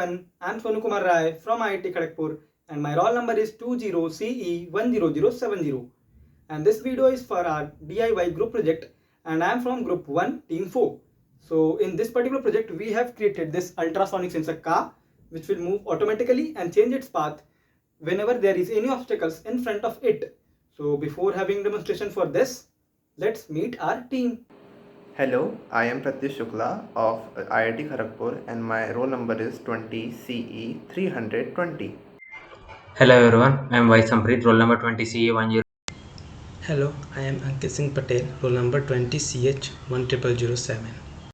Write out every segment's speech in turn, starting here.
everyone, I'm Sonu Kumar Rai from IIT Kharagpur and my roll number is 20CE10070 and this video is for our DIY group project and I'm from group 1 team 4. So in this particular project we have created this ultrasonic sensor car which will move automatically and change its path whenever there is any obstacles in front of it. So before having demonstration for this, let's meet our team. Hello, I am Pratyush Shukla of IIT Kharagpur and my roll number is 20CE 320. Hello everyone, I am Y Samprit, roll number 20CA10. Hello, I am Ankit Singh Patel, roll number 20CH10007.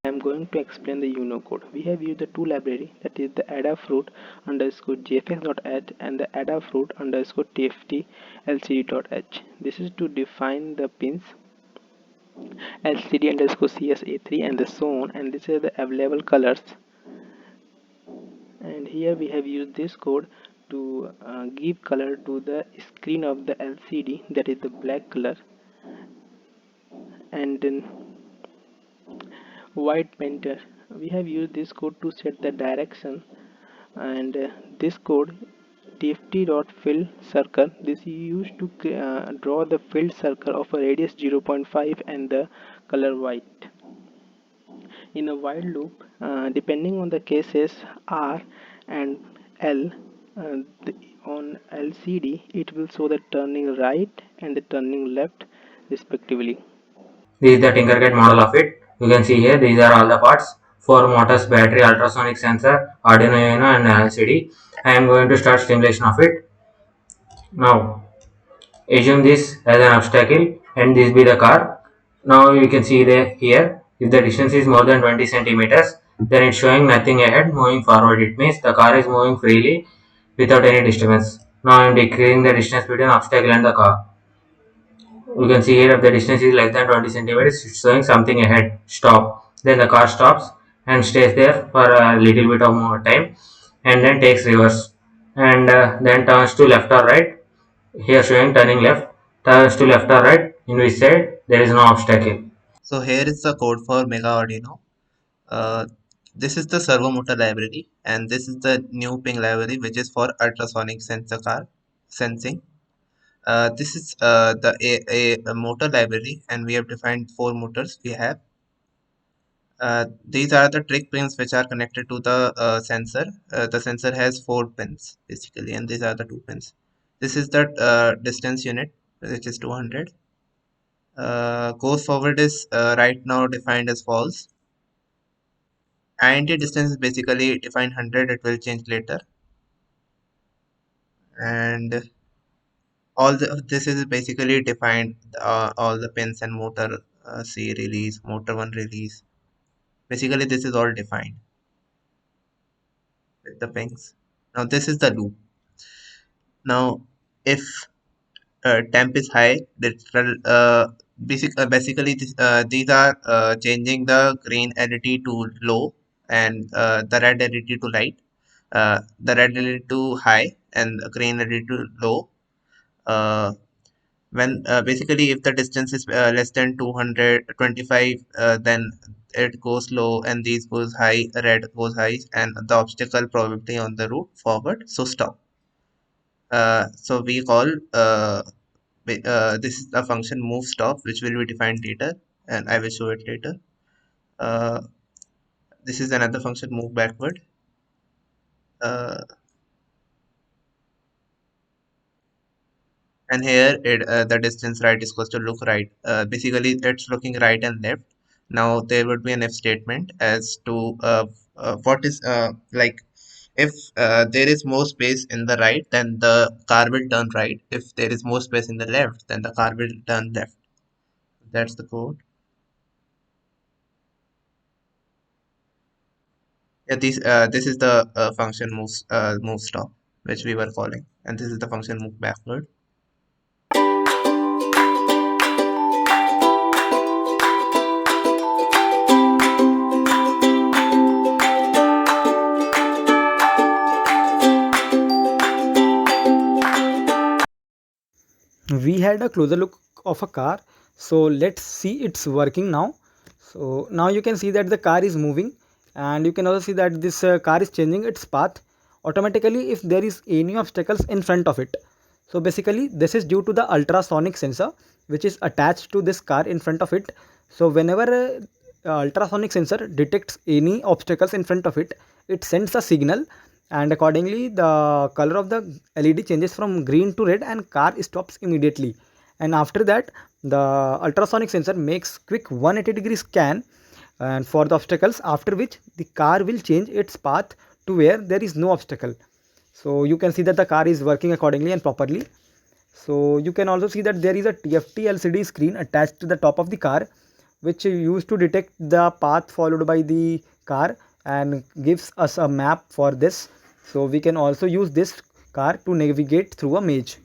I am going to explain the Unicode. We have used the two library, that is the Adafruit underscore jfx.h and the Adafruit underscore tft lcd.h. This is to define the pins lcd underscore csa3 and the so on, and this is the available colors. And here we have used this code to give color to the screen of the LCD, that is the black color, and then white painter. We have used this code to set the direction, and this code tft.fill circle, this is used to draw the filled circle of a radius 0.5 and the color white. In a while loop, depending on the cases R and L, on LCD it will show the turning right and the turning left respectively. This is the Tinkercad model of it. You can see here, these are all the parts: 4 motors, battery, ultrasonic sensor, Arduino Uno and LCD. I am going to start simulation of it. Now, assume this as an obstacle and this be the car. Now you can see here, if the distance is more than 20 centimeters, then it's showing nothing ahead, moving forward. It means the car is moving freely without any disturbance. Now I am decreasing the distance between obstacle and the car. You can see here if the distance is less than 20 centimeters, it's showing something ahead, stop. Then the car stops and stays there for a little bit of more time and then takes reverse and then turns to left or right. Here showing turning left, turns to left or right, in which side there is no obstacle. So here is the code for Mega Arduino. This is the servo motor library and this is the new ping library which is for ultrasonic sensor car sensing. This is a motor library and we have defined 4 motors we have. These are the trick pins which are connected to the sensor. The sensor has 4 pins basically, and these are the 2 pins. This is the distance unit, which is 200. Goes forward is right now defined as false. INT distance is basically defined 100. It will change later. And this is basically defined all the pins and motor C release, motor 1 release. Basically, this is all defined with the pings. Now this is the loop. Now if temp is high, basically these are changing the green LED to low and the red LED to light, the red LED to high and the green LED to low. When basically if the distance is less than 225, then it goes low and these goes high, red goes high, and the obstacle probability on the route forward, so stop. So we call this is a function move stop, which will be defined later and I will show it later. This is another function move backward. And here the distance right is equals to look right. Basically it's looking right and left. Now there would be an if statement as to what is like, if there is more space in the right, then the car will turn right. If there is more space in the left, then the car will turn left. That's the code. Yeah, this is the function move stop, which we were calling, and this is the function move backward. We had a closer look of a car, so let's see it's working now. So now you can see that the car is moving and you can also see that this car is changing its path automatically if there is any obstacles in front of it. So basically this is due to the ultrasonic sensor which is attached to this car in front of it. So whenever ultrasonic sensor detects any obstacles in front of it, it sends a signal, and accordingly the color of the LED changes from green to red and car stops immediately. And after that the ultrasonic sensor makes quick 180-degree scan and for the obstacles, after which the car will change its path to where there is no obstacle. So you can see that the car is working accordingly and properly. So you can also see that there is a TFT LCD screen attached to the top of the car which used to detect the path followed by the car and gives us a map for this. So we can also use this car to navigate through a maze.